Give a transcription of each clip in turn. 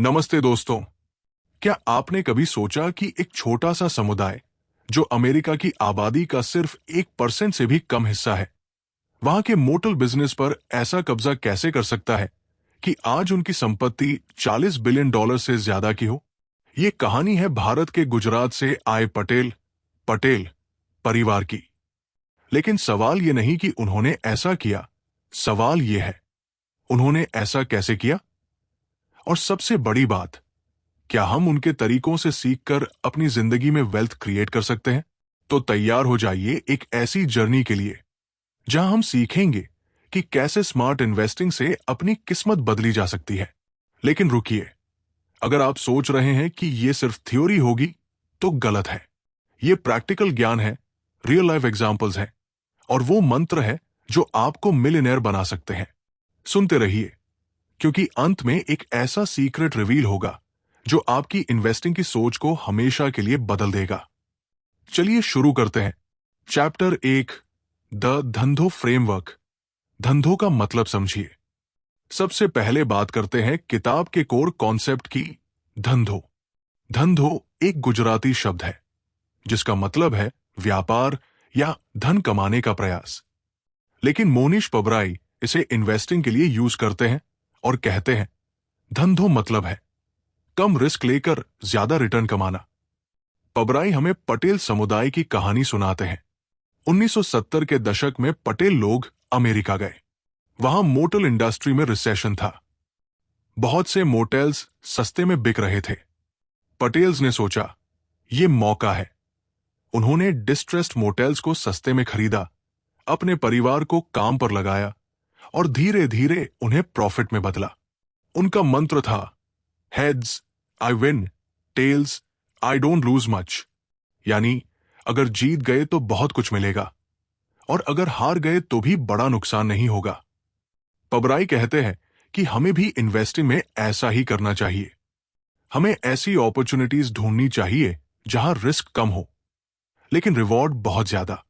नमस्ते दोस्तों। क्या आपने कभी सोचा कि एक छोटा सा समुदाय जो अमेरिका की आबादी का सिर्फ 1% से भी कम हिस्सा है, वहां के मोटर बिजनेस पर ऐसा कब्जा कैसे कर सकता है कि आज उनकी संपत्ति $40 बिलियन से ज्यादा की हो? ये कहानी है भारत के गुजरात से आए पटेल परिवार की। लेकिन सवाल ये नहीं कि उन्होंने ऐसा किया, सवाल ये है उन्होंने ऐसा कैसे किया। और सबसे बड़ी बात, क्या हम उनके तरीकों से सीखकर अपनी जिंदगी में वेल्थ क्रिएट कर सकते हैं? तो तैयार हो जाइए एक ऐसी जर्नी के लिए जहां हम सीखेंगे कि कैसे स्मार्ट इन्वेस्टिंग से अपनी किस्मत बदली जा सकती है। लेकिन रुकिए, अगर आप सोच रहे हैं कि यह सिर्फ थ्योरी होगी तो गलत है। यह प्रैक्टिकल ज्ञान है, रियल लाइफ एग्जाम्पल्स हैं और वो मंत्र है जो आपको मिलियनेयर बना सकते हैं। सुनते रहिए, क्योंकि अंत में एक ऐसा सीक्रेट रिवील होगा जो आपकी इन्वेस्टिंग की सोच को हमेशा के लिए बदल देगा। चलिए शुरू करते हैं। चैप्टर 1, द धंधो फ्रेमवर्क। धंधों का मतलब समझिए। सबसे पहले बात करते हैं किताब के कोर कॉन्सेप्ट की। धंधो एक गुजराती शब्द है जिसका मतलब है व्यापार या धन कमाने का प्रयास। लेकिन मोनीश पबराई इसे इन्वेस्टिंग के लिए यूज करते हैं और कहते हैं धंधो मतलब है कम रिस्क लेकर ज्यादा रिटर्न कमाना। पबराई हमें पटेल समुदाय की कहानी सुनाते हैं। 1970 के दशक में पटेल लोग अमेरिका गए। वहां मोटल इंडस्ट्री में रिसेशन था। बहुत से मोटेल्स सस्ते में बिक रहे थे। पटेल्स ने सोचा ये मौका है। उन्होंने डिस्ट्रेस्ड मोटेल्स को सस्ते में खरीदा, अपने परिवार को काम पर लगाया और धीरे धीरे उन्हें प्रॉफिट में बदला। उनका मंत्र था heads I win, tails I don't lose much. यानी अगर जीत गए तो बहुत कुछ मिलेगा और अगर हार गए तो भी बड़ा नुकसान नहीं होगा। पबराई कहते हैं कि हमें भी इन्वेस्टिंग में ऐसा ही करना चाहिए। हमें ऐसी अपॉर्चुनिटीज ढूंढनी चाहिए जहां रिस्क कम हो लेकिन रिवॉर्ड बहुत ज्यादा।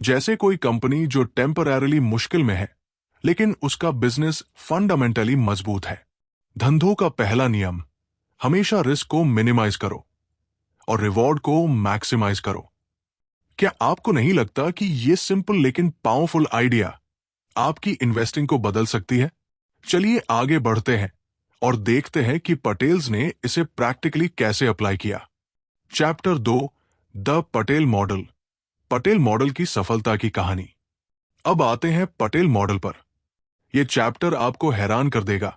जैसे कोई कंपनी जो टेम्पररीली मुश्किल में है लेकिन उसका बिजनेस फंडामेंटली मजबूत है। धंधों का पहला नियम, हमेशा रिस्क को मिनिमाइज करो और रिवॉर्ड को मैक्सिमाइज करो। क्या आपको नहीं लगता कि यह सिंपल लेकिन पावरफुल आइडिया आपकी इन्वेस्टिंग को बदल सकती है? चलिए आगे बढ़ते हैं और देखते हैं कि पटेल्स ने इसे प्रैक्टिकली कैसे अप्लाई किया। Chapter 2, the Patel model. Patel model की सफलता की कहानी। अब आते हैं पटेल मॉडल पर। यह चैप्टर आपको हैरान कर देगा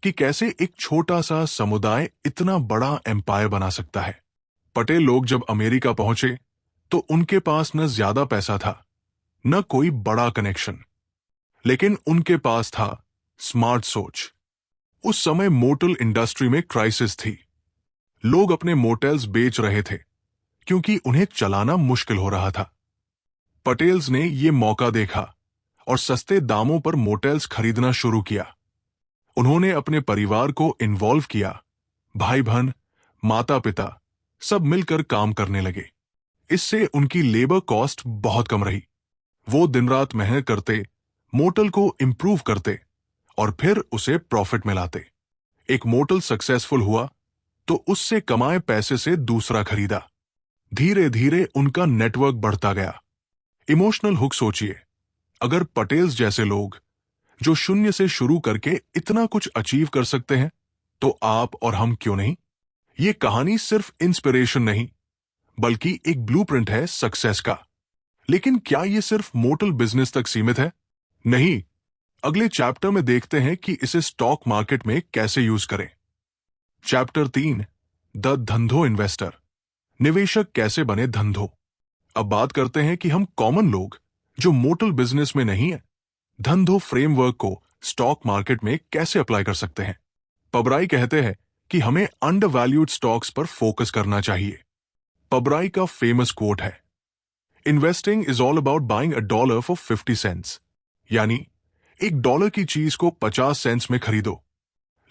कि कैसे एक छोटा सा समुदाय इतना बड़ा एम्पायर बना सकता है। पटेल लोग जब अमेरिका पहुंचे तो उनके पास न ज्यादा पैसा था, न कोई बड़ा कनेक्शन, लेकिन उनके पास था स्मार्ट सोच। उस समय मोटल इंडस्ट्री में क्राइसिस थी। लोग अपने मोटेल्स बेच रहे थे क्योंकि उन्हें चलाना मुश्किल हो रहा था। पटेल्स ने यह मौका देखा और सस्ते दामों पर मोटेल्स खरीदना शुरू किया। उन्होंने अपने परिवार को इन्वॉल्व किया। भाई बहन, माता पिता सब मिलकर काम करने लगे। इससे उनकी लेबर कॉस्ट बहुत कम रही। वो दिन रात मेहनत करते, मोटल को इंप्रूव करते और फिर उसे प्रॉफिट में लाते। एक मोटल सक्सेसफुल हुआ तो उससे कमाए पैसे से दूसरा खरीदा। धीरे धीरे उनका नेटवर्क बढ़ता गया। इमोशनल हुक सोचिए, अगर पटेल्स जैसे लोग जो शून्य से शुरू करके इतना कुछ अचीव कर सकते हैं तो आप और हम क्यों नहीं? ये कहानी सिर्फ इंस्पिरेशन नहीं बल्कि एक ब्लूप्रिंट है सक्सेस का। लेकिन क्या ये सिर्फ मोटल बिजनेस तक सीमित है? नहीं। अगले चैप्टर में देखते हैं कि इसे स्टॉक मार्केट में कैसे यूज करें। चैप्टर 3, द धंधो इन्वेस्टर। निवेशक कैसे बने धंधो। अब बात करते हैं कि हम कॉमन लोग जो मोटल बिजनेस में नहीं है, धंधो फ्रेमवर्क को स्टॉक मार्केट में कैसे अप्लाई कर सकते हैं। पबराई कहते हैं कि हमें अंडरवैल्यूड स्टॉक्स पर फोकस करना चाहिए। पबराई का फेमस कोट है, investing is all about buying a dollar for 50 cents. यानी $1 की चीज को 50 सेंट्स में खरीदो।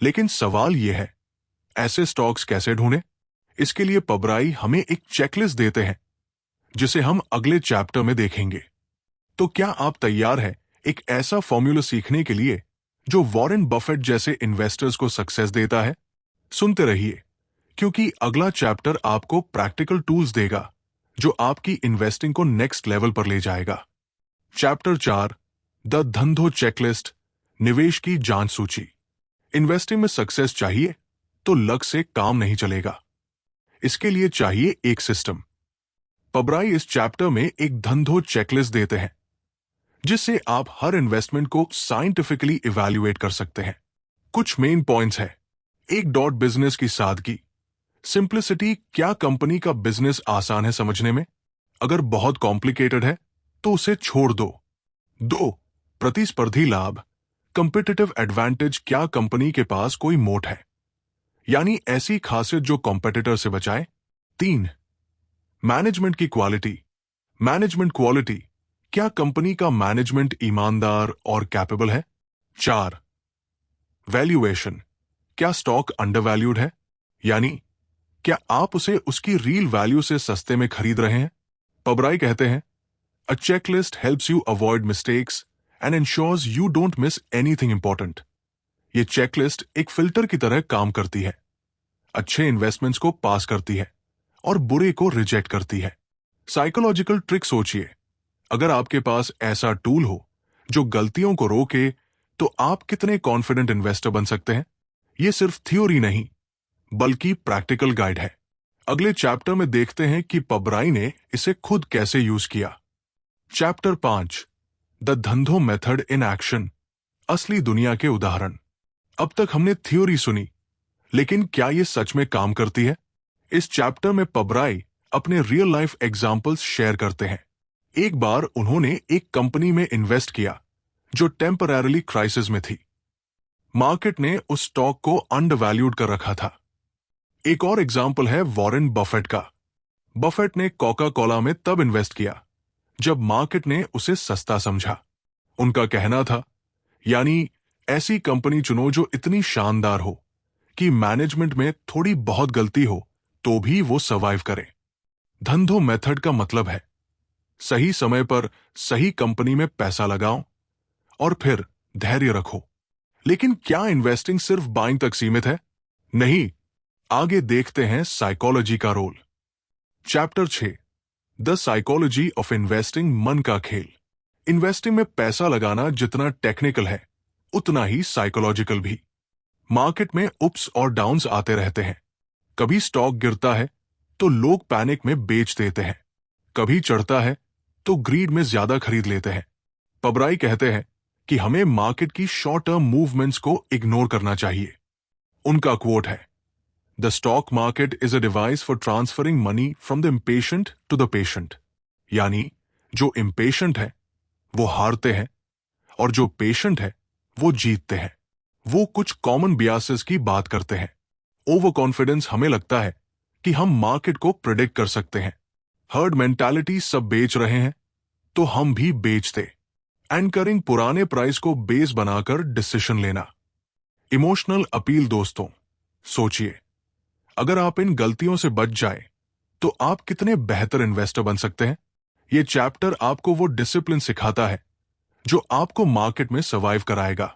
लेकिन सवाल यह है, ऐसे स्टॉक्स कैसे ढूंढें? इसके लिए पबराई हमें एक चेकलिस्ट देते हैं जिसे हम अगले चैप्टर में देखेंगे। तो क्या आप तैयार हैं एक ऐसा फॉर्मूला सीखने के लिए जो वॉरेन बफेट जैसे इन्वेस्टर्स को सक्सेस देता है? सुनते रहिए, क्योंकि अगला चैप्टर आपको प्रैक्टिकल टूल्स देगा जो आपकी इन्वेस्टिंग को नेक्स्ट लेवल पर ले जाएगा। चैप्टर 4, द धंधो चेकलिस्ट, निवेश की जांच सूची। इन्वेस्टिंग में सक्सेस चाहिए तो लक से काम नहीं चलेगा, इसके लिए चाहिए एक सिस्टम। पबराई इस चैप्टर में एक धंधो चेकलिस्ट देते हैं जिससे आप हर इन्वेस्टमेंट को साइंटिफिकली इवैल्यूएट कर सकते हैं। कुछ मेन पॉइंट्स हैं। एक डॉट बिजनेस की सादगी, सिंप्लिसिटी। क्या कंपनी का बिजनेस आसान है समझने में? अगर बहुत कॉम्प्लिकेटेड है तो उसे छोड़ दो। 2, प्रतिस्पर्धी लाभ, कंपिटिटिव एडवांटेज। क्या कंपनी के पास कोई मोट है, यानी ऐसी खासियत जो कॉम्पिटिटर से बचाए? 3, मैनेजमेंट की क्वालिटी, मैनेजमेंट क्वालिटी। क्या कंपनी का मैनेजमेंट ईमानदार और कैपेबल है? 4, वैल्यूएशन। क्या स्टॉक अंडरवैल्यूड है, यानी क्या आप उसे उसकी रियल वैल्यू से सस्ते में खरीद रहे हैं? पबराई कहते हैं, a checklist helps you avoid mistakes and ensures you don't miss anything important. ये चेकलिस्ट एक फिल्टर की तरह काम करती है, अच्छे इन्वेस्टमेंट्स को पास करती है और बुरे को रिजेक्ट करती है। साइकोलॉजिकल ट्रिक सोचिए, अगर आपके पास ऐसा टूल हो जो गलतियों को रोके तो आप कितने कॉन्फिडेंट इन्वेस्टर बन सकते हैं? यह सिर्फ थ्योरी नहीं बल्कि प्रैक्टिकल गाइड है। अगले चैप्टर में देखते हैं कि पबराई ने इसे खुद कैसे यूज किया। चैप्टर 5, द धंधो मेथड इन एक्शन, असली दुनिया के उदाहरण। अब तक हमने थ्योरी सुनी, लेकिन क्या यह सच में काम करती है? इस चैप्टर में पबराई अपने रियल लाइफ एग्जाम्पल्स शेयर करते हैं। एक बार उन्होंने एक कंपनी में इन्वेस्ट किया जो टेम्पररीली क्राइसिस में थी। मार्केट ने उस स्टॉक को अंडरवैल्यूड कर रखा था। एक और एग्जाम्पल है वॉरेन बफेट का। बफेट ने कोका कोला में तब इन्वेस्ट किया जब मार्केट ने उसे सस्ता समझा। उनका कहना था, यानी ऐसी कंपनी चुनो जो इतनी शानदार हो कि मैनेजमेंट में थोड़ी बहुत गलती हो तो भी वो सर्वाइव करे। धंधो मेथड का मतलब है सही समय पर सही कंपनी में पैसा लगाओ और फिर धैर्य रखो। लेकिन क्या इन्वेस्टिंग सिर्फ बाइंग तक सीमित है? नहीं, आगे देखते हैं साइकोलॉजी का role. Chapter 6, the psychology of investing, मन का खेल। इन्वेस्टिंग में पैसा लगाना जितना टेक्निकल है उतना ही साइकोलॉजिकल भी। मार्केट में अप्स और डाउन्स आते रहते हैं। कभी स्टॉक गिरता है तो लोग पैनिक में बेच देते हैं, कभी चढ़ता है तो ग्रीड में ज्यादा खरीद लेते हैं। पबराई कहते हैं कि हमें मार्केट की शॉर्ट टर्म मूवमेंट्स को इग्नोर करना चाहिए। उनका क्वोट है, the stock market is a device for transferring money from the impatient to the patient. यानी जो इम्पेशेंट है वो हारते हैं और जो पेशेंट है वो जीतते हैं। वो कुछ कॉमन बियासेस की बात करते हैं। ओवर कॉन्फिडेंस, हमें लगता है कि हम मार्केट को प्रेडिक्ट कर सकते हैं। हर्ड मेंटालिटी, सब बेच रहे हैं तो हम भी बेचते। एंकरिंग, पुराने प्राइस को बेस बनाकर डिसीजन लेना। इमोशनल अपील, दोस्तों सोचिए, अगर आप इन गलतियों से बच जाए तो आप कितने बेहतर इन्वेस्टर बन सकते हैं। यह चैप्टर आपको वो डिसिप्लिन सिखाता है जो आपको मार्केट में सर्वाइव कराएगा।